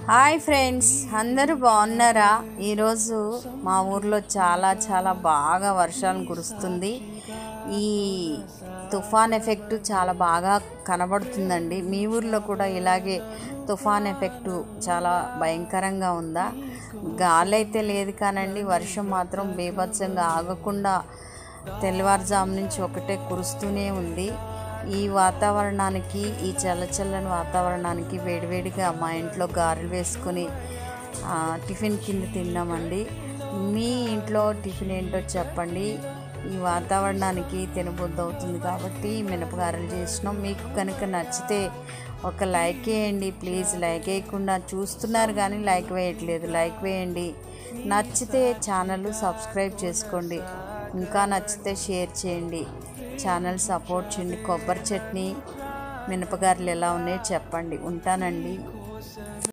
Hi friends, అందరూ బాగున్నారా? ఈరోజు మా ఊర్లో చాలా బాగా వర్షాలు కురుస్తుంది. ఈ తుఫాన్ ఎఫెక్ట్ చాలా బాగా కనబడుతుందండి. మీ ఊర్లో కూడా ఇలాగే తుఫాన్ ఎఫెక్ట్ చాలా భయంకరంగా ఉందా? గాలి అయితే లేదు కానండి, వర్షం మాత్రం బీభత్సంగా ఆగకుండా తెల్లవారుజాము నుంచి ఒకటే కురుస్తూనే ఉంది. ఈ వాతావరణానికి, ఈ చల్లచల్లని వాతావరణానికి వేడివేడిగా మా ఇంట్లో గారెలు వేసుకొని టిఫిన్ కింద తిన్నామండి. మీ ఇంట్లో టిఫిన్ ఏంటో చెప్పండి. ఈ వాతావరణానికి తినబుద్ధి అవుతుంది కాబట్టి మినపగారెలు చేసినాం. మీకు కనుక నచ్చితే ఒక లైక్ వేయండి ప్లీజ్. లైక్ వేయకుండా చూస్తున్నారు కానీ లైక్ వేయట్లేదు. లైక్ వేయండి. నచ్చితే ఛానల్ సబ్స్క్రైబ్ చేసుకోండి. ఇంకా నచ్చితే షేర్ చేయండి. ఛానల్ సపోర్ట్ చేయండి. కొబ్బరి చట్నీ, మినపగారెలు ఎలా ఉన్నాయో చెప్పండి. ఉంటానండి.